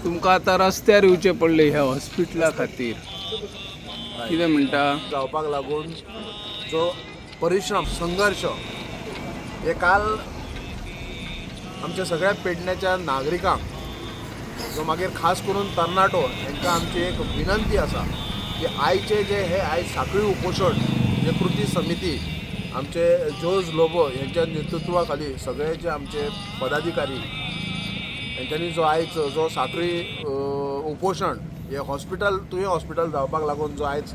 तुमकां आतां रस्त्यार येवचें पडलें ह्या हॉस्पिटला खातीर, कितें म्हणटा? जावपाक लागून जो परिश्रम संघर्ष हे काल आमच्या सगळ्या पेडण्याच्या नागरिकांक, जो मागीर खास करून तरणाटो हांकां आमची एक विनंती आसा की आयचे जे हे आयज साखळी उपोशण जे कृती समिती आमचे जोज लोबो यांच्या नेतृत्वा खाली सगळे जे आमचे पदाधिकारी यांच्यानी जो आयज जो साखळी उपोशण हे हॉस्पिटल तुवें हॉस्पिटल जावपाक लागून जो आयज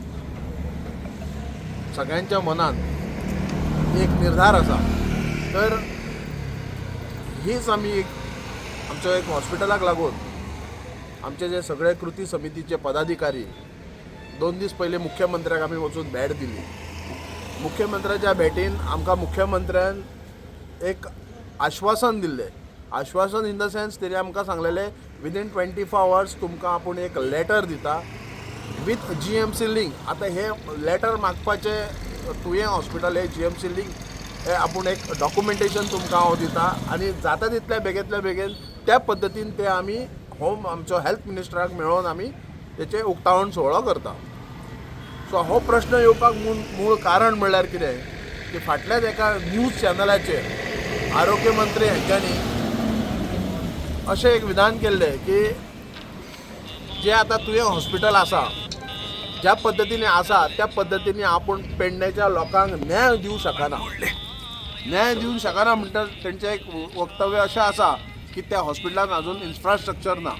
सगळ्यांच्या मनान एक निर्धार आसा, तर हीच आमी आमच्या एक हॉस्पिटलाक लागून आमचे जे सगळे कृती समितीचे पदाधिकारी 2 दीस पयलीं मुख्यमंत्र्याक आमी वचून भेट दिली. मुख्यमंत्र्याच्या भेटीन आमकां मुख्यमंत्र्यान एक आश्वासन दिल्लें. आश्वासन इन द सेन्स तेणी आमकां सांगलेलें विदीन 24 hours तुमकां आपूण एक लेटर दिता विथ GMC लिंक. आतां हे लेटर मागपाचें तुवें हॉस्पिटल हे GMC लिंक हे आपूण एक डॉक्युमेंटेशन तुमकां हांव दिता आनी जाता तितल्या बेगेंतल्या बेगीन त्या पद्दतीन ते आमी होम आमचो हेल्थ मिनिस्टराक मेळोवन आमी तेचे उक्तावण सुवाळो करता. सो हो प्रश्न येवपाक मूळ कारण म्हणल्यार कितें की फाटल्याच एका न्यूज चॅनलाचेर आरोग्य मंत्री हांच्यांनी अशें एक विधान केल्लें की जे आतां तुवें हॉस्पिटल आसा ज्या पद्दतीने आसा त्या पद्दतीने आपूण पेडण्याच्या लोकांक न्याय दिवंक शकना. न्याय दिवंक शकना म्हणटा तेंचें एक वक्तव्य अशें आसा की त्या हॉस्पिटलान अजून इन्फ्रास्ट्रक्चर ना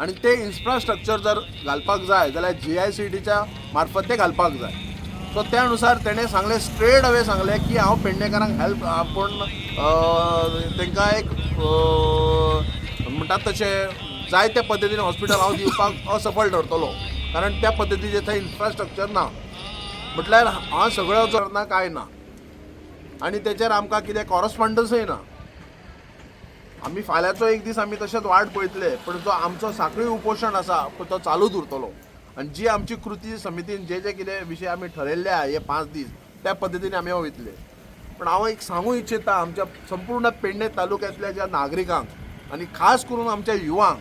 आनी ते इन्फ्रास्ट्रक्चर जर घालपाक जाय जाल्यार GICDच्या मार्फत ते घालपाक जाय. सो त्या अनुसार तेणें सांगलें स्ट्रेट अवे सांगलें की हांव पेडणेकारांक हेल्प आपूण तांकां एक म्हणटात तशें जाय त्या पद्दतीन हॉस्पिटल हांव दिवपाक असफल ठरतलो कारण त्या पद्दतीचें थंय इन्फ्रास्ट्रक्चर ना. म्हटल्यार हांव सगळो करना काय ना आनी तेचेर आमकां कितें कॉरस्पॉन्डन्सय ना. आमी फाल्यांचो एक दीस आमी तशेंच वाट पळयतले पण जो आमचो साखळी उपोशण आसा तो चालूच उरतलो आनी जी आमची कृती समितीन जे जे कितें विशय आमी ठरयल्ले आहा हे 5 दीस त्या पद्दतीन आमी वयतले. पण हांव एक सांगूं इच्छिता आमच्या संपूर्ण पेडणे तालुक्यांतल्या ज्या नागरिकांक आनी खास करून आमच्या युवांक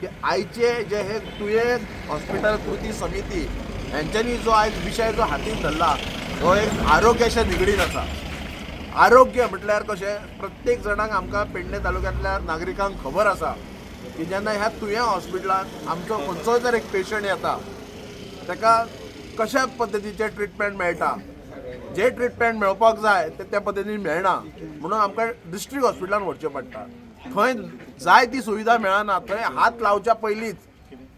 की आयचे जे हे तुवें हॉस्पिटल कृती समिती हांच्यांनी जो आयज विशय जो हातीन धरला हो एक आरोग्याच्या निगडीत आसा. आरोग्य म्हटल्यार कशें प्रत्येक जाणांक आमकां पेडणे तालुक्यांतल्या नागरिकांक खबर आसा की जेन्ना ह्या तुवें हॉस्पिटलांत आमचो खंयचोय जर एक पेशंट येता ताका कशा पद्दतीचें ट्रिटमेंट मेळटा. जे ट्रिटमेंट मेळपाक जाय ते त्या पद्दतीन मेळना म्हणून आमकां डिस्ट्रिक्ट हॉस्पिटलान व्हरचें पडटा. थंय जाय ती सुविधा मेळना. थंय हात लावच्या पयलींच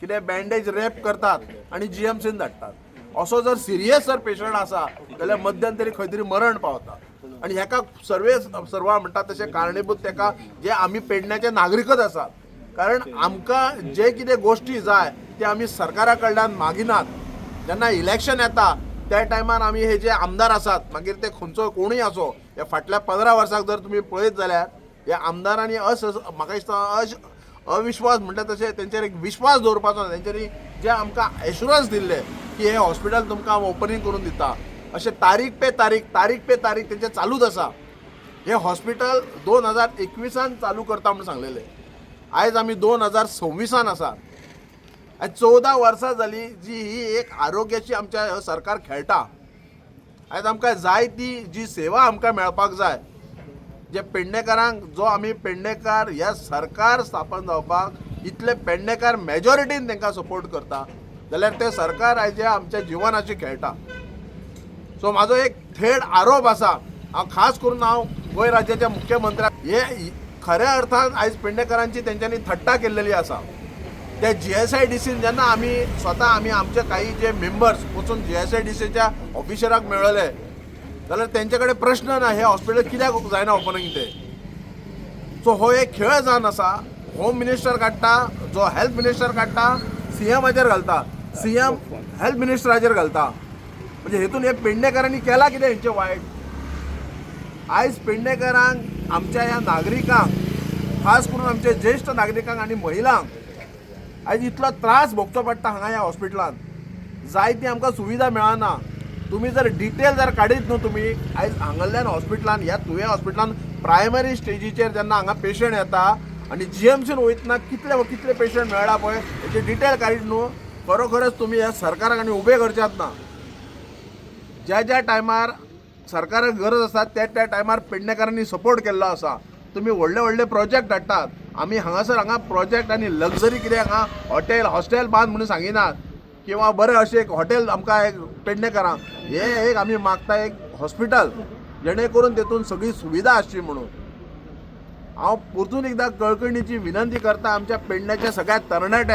कितें बँडेज रॅप करतात आनी GMCन धाडटात. असो जर सिरियस जर पेशंट आसा जाल्यार मध्यंतरी खंय तरी मरण पावता आनी हेका सर्वा म्हणटा तशें कारणीभूत तेका जे आमी पेडण्याचे नागरिकच आसात. कारण आमकां जे कितें गोश्टी जाय ते आमी सरकारा कडल्यान मागिनात. जेन्ना इलेक्शन येता त्या टायमार आमी हे जे आमदार आसात मागीर ते खंयचो कोणूय आसो हे फाटल्या 15 वर्सांक जर तुमी पळयत जाल्यार ह्या आमदारांनी म्हाका दिसता अविश्वास म्हणटा तशें तेंचेर एक विश्वास दवरपाचो तेंच्यांनी जे आमकां एश्युरन्स दिल्ले की हे हॉस्पिटल तुमकां हांव ओपनिंग करून दिता अशें तारीख पे तारीख तेंचें चालूच आसा. हे हॉस्पिटल 2021 चालू करता म्हणून सांगलेलें. आयज आमी 2026 आसा. आयज 14 वर्सां जाली जी ही एक आरोग्याची आमच्या सरकार खेळटा. आयज आमकां जाय ती जी सेवा आमकां मेळपाक जाय जे पेडणेकारांक जो आमी पेडणेकार ह्या सरकार स्थापन जावपाक इतले पेडणेकार मेजॉरिटीन तांकां सपोर्ट करता जाल्यार ते सरकार आयज आमच्या जिवनाची खेळटा. सो म्हाजो एक थेट आरोप आसा. हांव खास करून गोंय राज्याच्या मुख्यमंत्र्याक हे खऱ्या अर्थान आयज पेडणेकारांची तेंच्यांनी थट्टा केल्लेली आसा. त्या GSIDCन जेन्ना आमी स्वता आमचे काही जे मेंबर्स वचून GSIDCच्या ऑफिसराक मेळले जाल्यार तेंचे कडेन प्रश्न ना हे हॉस्पिटल कित्याक जायना ओपनिंग ते. सो हो एक खेळ जावन आसा. होम मिनिस्टर काडटा जो हेल्थ मिनिस्टर काडटा CMाचेर घालता CM हेल्थ मिनिस्टराचेर घालता. म्हणजे हेतून हे पेडणेकारांनी केला कितें हेंचें वायट. आयज पेडणेकारांक आमच्या ह्या नागरिकांक खास करून आमच्या ज्येश्ठ नागरिकांक आनी महिलांक आयज इतलो त्रास भोगचो पडटा हांगा ह्या हॉस्पिटलान. जाय ती आमकां सुविधा मेळना. तुम्ही जर डिटेल जर काडीत न्हू तुम्ही आयज हांगाल्यान हॉस्पिटलान ह्या तुवें हॉस्पिटलान प्रायमरी स्टेजीचेर जेन्ना हांगा पेशंट येता आनी GMCन वयतना कितले पेशंट मेळ्ळा पळय हेचे डिटेल काडीत न्हू खरोखरच तुमी ह्या सरकाराक आनी उबे करच्यात ना. ज्या टायमार सरकाराक गरज आसा त्या टायमार पेडणेकारांनी सपोर्ट केल्लो आसा. तुम्ही व्हडले प्रोजेक्ट हाडटात. आमी हांगा प्रोजेक्ट आनी लग्जरी कितें हांगा हॉस्टेल बांद म्हणून सांगिनात किंवा बरें अशें एक हॉटेल आमकां एक पेडणेकारांक हे एक आमी मागता एक हॉस्पिटल जेणे करून तेतून सगळी सुविधा आसची म्हणून. हांव परतून एकदां कळकळीची विनंती करता आमच्या पेडण्याच्या सगळ्या तरणाट्यांक